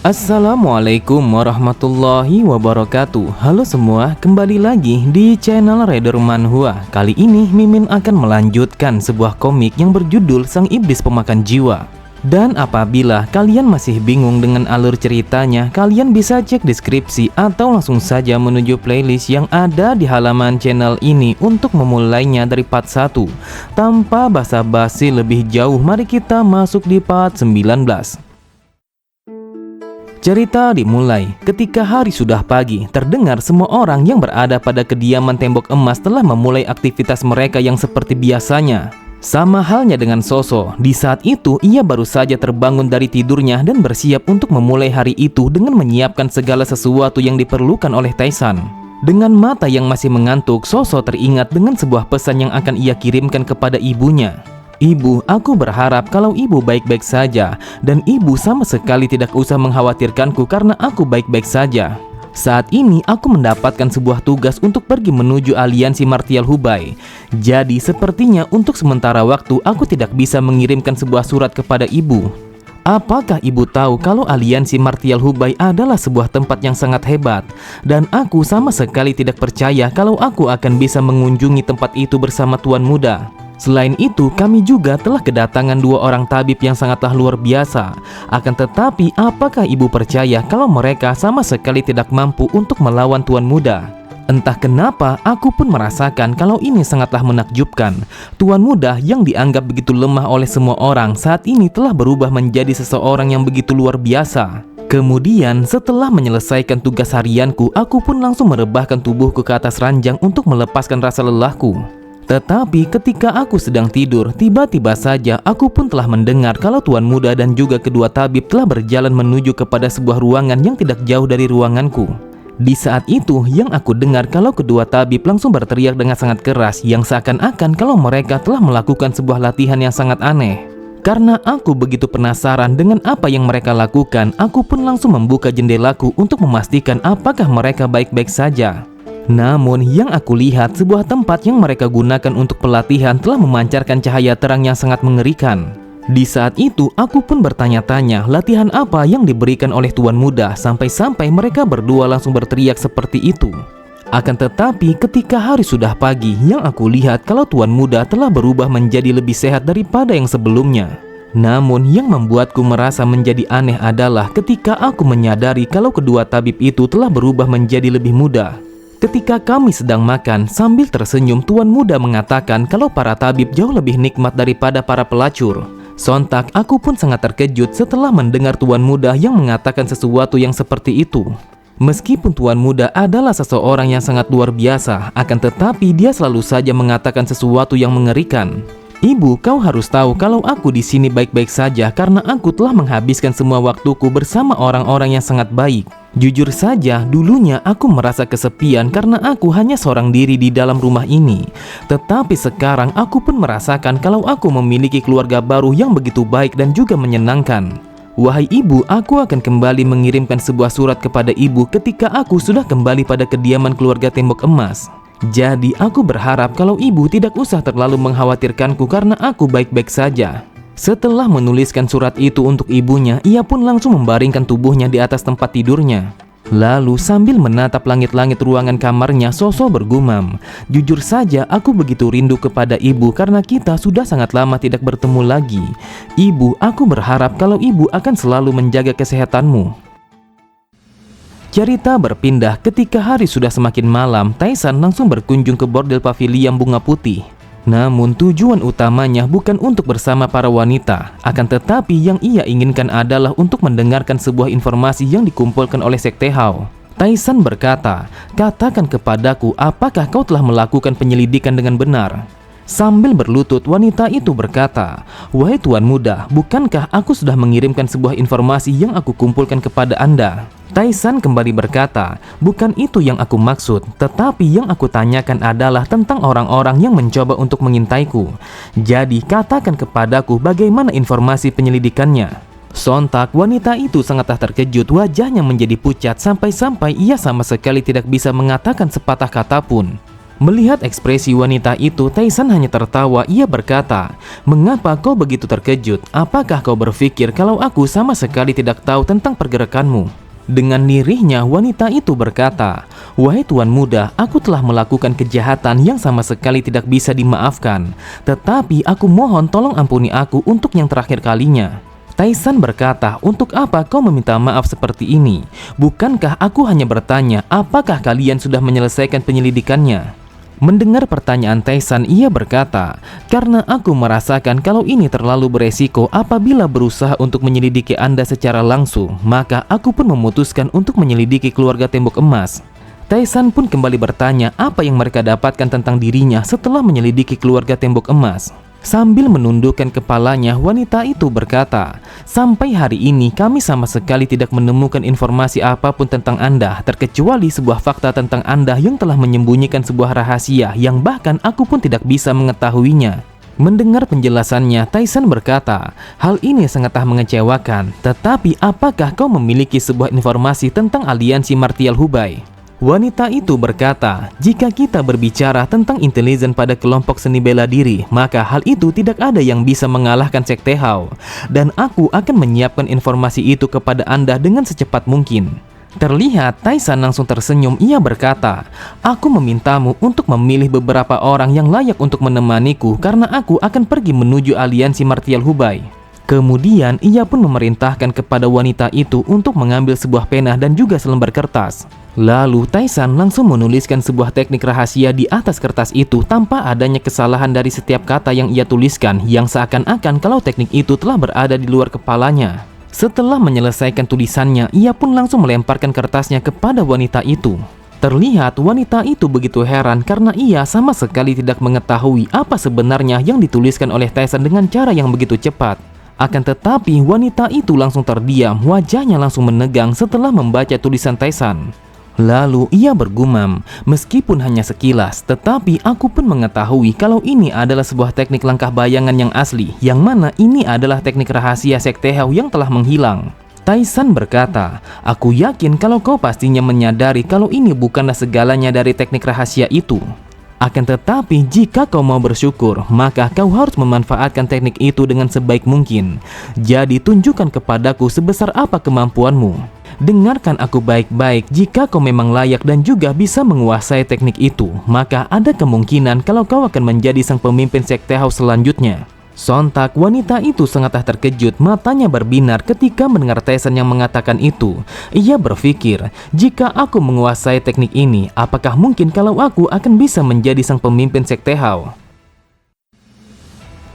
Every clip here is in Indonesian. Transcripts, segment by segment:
Assalamualaikum warahmatullahi wabarakatuh. Halo semua, kembali lagi di channel Raider Manhwa. Kali ini Mimin akan melanjutkan sebuah komik yang berjudul Sang Iblis Pemakan Jiwa. Dan apabila kalian masih bingung dengan alur ceritanya, kalian bisa cek deskripsi atau langsung saja menuju playlist yang ada di halaman channel ini untuk memulainya dari part 1. Tanpa basa-basi lebih jauh, mari kita masuk di part 19. Cerita dimulai ketika hari sudah pagi. Terdengar semua orang yang berada pada kediaman tembok emas telah memulai aktivitas mereka yang seperti biasanya. Sama halnya dengan Soso, di saat itu ia baru saja terbangun dari tidurnya dan bersiap untuk memulai hari itu dengan menyiapkan segala sesuatu yang diperlukan oleh Taisan. Dengan mata yang masih mengantuk, Soso teringat dengan sebuah pesan yang akan ia kirimkan kepada ibunya. Ibu, aku berharap kalau ibu baik-baik saja, dan ibu sama sekali tidak usah mengkhawatirkanku karena aku baik-baik saja. Saat ini aku mendapatkan sebuah tugas untuk pergi menuju aliansi Martial Hubai. Jadi sepertinya untuk sementara waktu aku tidak bisa mengirimkan sebuah surat kepada ibu. Apakah ibu tahu kalau aliansi Martial Hubai adalah sebuah tempat yang sangat hebat? Dan aku sama sekali tidak percaya kalau aku akan bisa mengunjungi tempat itu bersama Tuan Muda. Selain itu, kami juga telah kedatangan 2 orang tabib yang sangatlah luar biasa. Akan tetapi, apakah ibu percaya kalau mereka sama sekali tidak mampu untuk melawan Tuan Muda? Entah kenapa, aku pun merasakan kalau ini sangatlah menakjubkan. Tuan Muda yang dianggap begitu lemah oleh semua orang saat ini telah berubah menjadi seseorang yang begitu luar biasa. Kemudian, setelah menyelesaikan tugas harianku, aku pun langsung merebahkan tubuhku ke atas ranjang untuk melepaskan rasa lelahku. Tetapi ketika aku sedang tidur, tiba-tiba saja aku pun telah mendengar kalau Tuan Muda dan juga kedua tabib telah berjalan menuju kepada sebuah ruangan yang tidak jauh dari ruanganku. Di saat itu yang aku dengar kalau kedua tabib langsung berteriak dengan sangat keras, yang seakan-akan kalau mereka telah melakukan sebuah latihan yang sangat aneh. Karena aku begitu penasaran dengan apa yang mereka lakukan, aku pun langsung membuka jendelaku untuk memastikan apakah mereka baik-baik saja. Namun yang aku lihat, sebuah tempat yang mereka gunakan untuk pelatihan telah memancarkan cahaya terang yang sangat mengerikan. Di saat itu aku pun bertanya-tanya latihan apa yang diberikan oleh Tuan Muda sampai-sampai mereka berdua langsung berteriak seperti itu. Akan tetapi ketika hari sudah pagi, yang aku lihat kalau Tuan Muda telah berubah menjadi lebih sehat daripada yang sebelumnya. Namun yang membuatku merasa menjadi aneh adalah ketika aku menyadari kalau kedua tabib itu telah berubah menjadi lebih muda. Ketika kami sedang makan, sambil tersenyum, Tuan Muda mengatakan kalau para tabib jauh lebih nikmat daripada para pelacur. Sontak, aku pun sangat terkejut setelah mendengar Tuan Muda yang mengatakan sesuatu yang seperti itu. Meskipun Tuan Muda adalah seseorang yang sangat luar biasa, akan tetapi dia selalu saja mengatakan sesuatu yang mengerikan. Ibu, kau harus tahu kalau aku di sini baik-baik saja karena aku telah menghabiskan semua waktuku bersama orang-orang yang sangat baik. Jujur saja, dulunya aku merasa kesepian karena aku hanya seorang diri di dalam rumah ini. Tetapi sekarang aku pun merasakan kalau aku memiliki keluarga baru yang begitu baik dan juga menyenangkan. Wahai ibu, aku akan kembali mengirimkan sebuah surat kepada ibu ketika aku sudah kembali pada kediaman keluarga tembok emas. Jadi aku berharap kalau ibu tidak usah terlalu mengkhawatirkanku karena aku baik-baik saja. Setelah menuliskan surat itu untuk ibunya, ia pun langsung membaringkan tubuhnya di atas tempat tidurnya. Lalu sambil menatap langit-langit ruangan kamarnya, Soso bergumam, "Jujur saja aku begitu rindu kepada ibu karena kita sudah sangat lama tidak bertemu lagi. Ibu, aku berharap kalau ibu akan selalu menjaga kesehatanmu." Cerita berpindah ketika hari sudah semakin malam. Taisan langsung berkunjung ke bordel pavilion bunga putih. Namun tujuan utamanya bukan untuk bersama para wanita, akan tetapi yang ia inginkan adalah untuk mendengarkan sebuah informasi yang dikumpulkan oleh Sekte Hao. Taisan berkata, "Katakan kepadaku, apakah kau telah melakukan penyelidikan dengan benar?" Sambil berlutut, wanita itu berkata, "Wahai Tuan Muda, bukankah aku sudah mengirimkan sebuah informasi yang aku kumpulkan kepada Anda?" Taisan kembali berkata, "Bukan itu yang aku maksud, tetapi yang aku tanyakan adalah tentang orang-orang yang mencoba untuk mengintaiku. Jadi katakan kepadaku bagaimana informasi penyelidikannya." Sontak, wanita itu sangatlah terkejut, wajahnya menjadi pucat sampai-sampai ia sama sekali tidak bisa mengatakan sepatah kata pun. Melihat ekspresi wanita itu, Taisan hanya tertawa. Ia berkata, "Mengapa kau begitu terkejut? Apakah kau berpikir kalau aku sama sekali tidak tahu tentang pergerakanmu?" Dengan lirihnya, wanita itu berkata, "Wahai tuan muda, aku telah melakukan kejahatan yang sama sekali tidak bisa dimaafkan. Tetapi aku mohon tolong ampuni aku untuk yang terakhir kalinya." Taisan berkata, "Untuk apa kau meminta maaf seperti ini? Bukankah aku hanya bertanya, apakah kalian sudah menyelesaikan penyelidikannya?" Mendengar pertanyaan Taisan, ia berkata, "Karena aku merasakan kalau ini terlalu beresiko apabila berusaha untuk menyelidiki Anda secara langsung, maka aku pun memutuskan untuk menyelidiki keluarga Tembok Emas." Taisan pun kembali bertanya apa yang mereka dapatkan tentang dirinya setelah menyelidiki keluarga Tembok Emas. Sambil menundukkan kepalanya, wanita itu berkata, "Sampai hari ini kami sama sekali tidak menemukan informasi apapun tentang Anda, terkecuali sebuah fakta tentang Anda yang telah menyembunyikan sebuah rahasia yang bahkan aku pun tidak bisa mengetahuinya." Mendengar penjelasannya, Taisan berkata, "Hal ini sangatlah mengecewakan, tetapi apakah kau memiliki sebuah informasi tentang aliansi Martial Hubai?" Wanita itu berkata, "Jika kita berbicara tentang intelijen pada kelompok seni bela diri, maka hal itu tidak ada yang bisa mengalahkan Sekte Hao. Dan aku akan menyiapkan informasi itu kepada Anda dengan secepat mungkin." Terlihat Taisan langsung tersenyum. Ia berkata, "Aku memintamu untuk memilih beberapa orang yang layak untuk menemaniku karena aku akan pergi menuju aliansi Martial Hubai." Kemudian ia pun memerintahkan kepada wanita itu untuk mengambil sebuah pena dan juga selembar kertas. Lalu Taisan langsung menuliskan sebuah teknik rahasia di atas kertas itu tanpa adanya kesalahan dari setiap kata yang ia tuliskan, yang seakan-akan kalau teknik itu telah berada di luar kepalanya. Setelah menyelesaikan tulisannya, ia pun langsung melemparkan kertasnya kepada wanita itu. Terlihat wanita itu begitu heran karena ia sama sekali tidak mengetahui apa sebenarnya yang dituliskan oleh Taisan dengan cara yang begitu cepat. Akan tetapi wanita itu langsung terdiam, wajahnya langsung menegang setelah membaca tulisan Taisan. Lalu ia bergumam, "Meskipun hanya sekilas, tetapi aku pun mengetahui kalau ini adalah sebuah teknik langkah bayangan yang asli, yang mana ini adalah teknik rahasia Sekte Hao yang telah menghilang." Taisan berkata, "Aku yakin kalau kau pastinya menyadari kalau ini bukanlah segalanya dari teknik rahasia itu. Akan tetapi jika kau mau bersyukur, maka kau harus memanfaatkan teknik itu dengan sebaik mungkin. Jadi tunjukkan kepadaku sebesar apa kemampuanmu. Dengarkan aku baik-baik, jika kau memang layak dan juga bisa menguasai teknik itu, maka ada kemungkinan kalau kau akan menjadi sang pemimpin Sekte Hao selanjutnya." Sontak wanita itu sangatlah terkejut, matanya berbinar ketika mendengar Taisan yang mengatakan itu. Ia berpikir, jika aku menguasai teknik ini, apakah mungkin kalau aku akan bisa menjadi sang pemimpin Sekte Hao?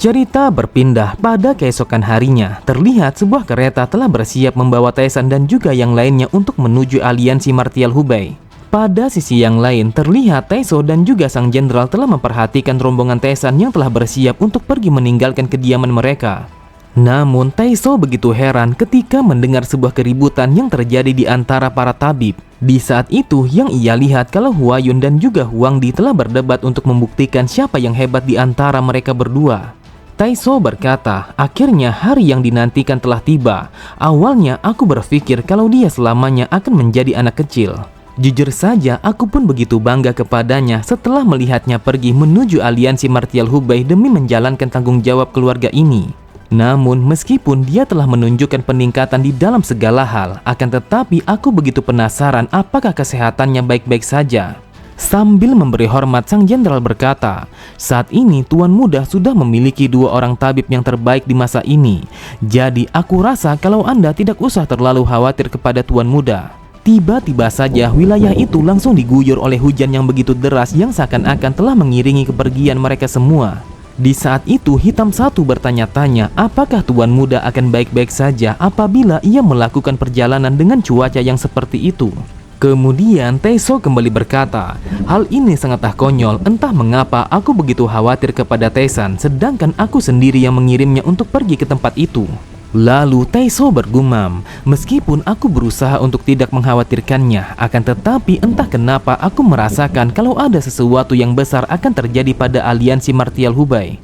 Cerita berpindah pada keesokan harinya. Terlihat sebuah kereta telah bersiap membawa Taisan dan juga yang lainnya untuk menuju aliansi Martial Hubai. Pada sisi yang lain, terlihat Taiso dan juga sang jenderal telah memperhatikan rombongan Taisan yang telah bersiap untuk pergi meninggalkan kediaman mereka. Namun Taiso begitu heran ketika mendengar sebuah keributan yang terjadi di antara para tabib. Di saat itu yang ia lihat kalau Huayun dan juga Huang Di telah berdebat untuk membuktikan siapa yang hebat di antara mereka berdua. Taiso berkata, "Akhirnya hari yang dinantikan telah tiba. Awalnya aku berpikir kalau dia selamanya akan menjadi anak kecil. Jujur saja, aku pun begitu bangga kepadanya setelah melihatnya pergi menuju aliansi Martial Hubai demi menjalankan tanggung jawab keluarga ini. Namun, meskipun dia telah menunjukkan peningkatan di dalam segala hal, akan tetapi aku begitu penasaran apakah kesehatannya baik-baik saja." Sambil memberi hormat, sang jenderal berkata, "Saat ini Tuan Muda sudah memiliki 2 orang tabib yang terbaik di masa ini. Jadi aku rasa kalau Anda tidak usah terlalu khawatir kepada Tuan Muda." Tiba-tiba saja wilayah itu langsung diguyur oleh hujan yang begitu deras yang seakan-akan telah mengiringi kepergian mereka semua. Di saat itu Hitam Satu bertanya-tanya apakah Tuan Muda akan baik-baik saja apabila ia melakukan perjalanan dengan cuaca yang seperti itu. Kemudian Taiso kembali berkata, "Hal ini sangatlah konyol, entah mengapa aku begitu khawatir kepada Taisan, sedangkan aku sendiri yang mengirimnya untuk pergi ke tempat itu." Lalu Taiso bergumam, "Meskipun aku berusaha untuk tidak mengkhawatirkannya, akan tetapi entah kenapa aku merasakan kalau ada sesuatu yang besar akan terjadi pada aliansi Martial Hubai."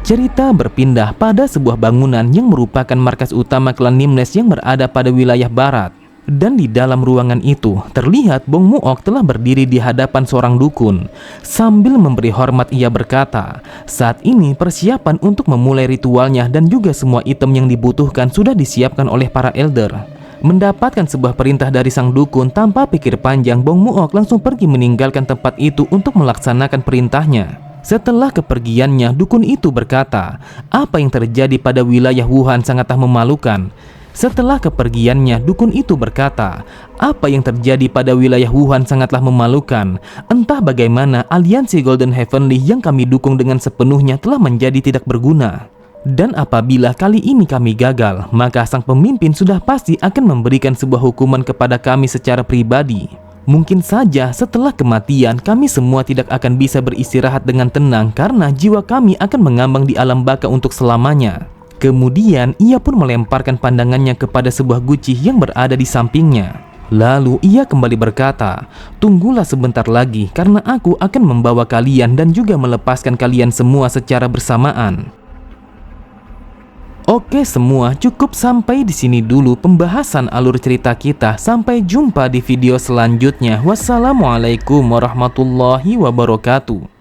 Cerita berpindah pada sebuah bangunan yang merupakan markas utama klan Nimnes yang berada pada wilayah barat. Dan di dalam ruangan itu terlihat Bong Muok telah berdiri di hadapan seorang dukun. Sambil memberi hormat ia berkata, saat ini persiapan untuk memulai ritualnya dan juga semua item yang dibutuhkan sudah disiapkan oleh para elder. Mendapatkan sebuah perintah dari sang dukun, tanpa pikir panjang Bong Muok langsung pergi meninggalkan tempat itu untuk melaksanakan perintahnya. Setelah kepergiannya, dukun itu berkata, apa yang terjadi pada wilayah Wuhan sangatlah memalukan. Setelah kepergiannya, dukun itu berkata, apa yang terjadi pada wilayah Wuhan sangatlah memalukan. Entah bagaimana aliansi Golden Heavenly yang kami dukung dengan sepenuhnya telah menjadi tidak berguna. Dan apabila kali ini kami gagal, maka sang pemimpin sudah pasti akan memberikan sebuah hukuman kepada kami secara pribadi. Mungkin saja setelah kematian kami semua tidak akan bisa beristirahat dengan tenang karena jiwa kami akan mengambang di alam baka untuk selamanya. Kemudian ia pun melemparkan pandangannya kepada sebuah guci yang berada di sampingnya. Lalu ia kembali berkata, tunggulah sebentar lagi karena aku akan membawa kalian dan juga melepaskan kalian semua secara bersamaan. Oke semua, cukup sampai di sini dulu pembahasan alur cerita kita. Sampai jumpa di video selanjutnya. Wassalamualaikum warahmatullahi wabarakatuh.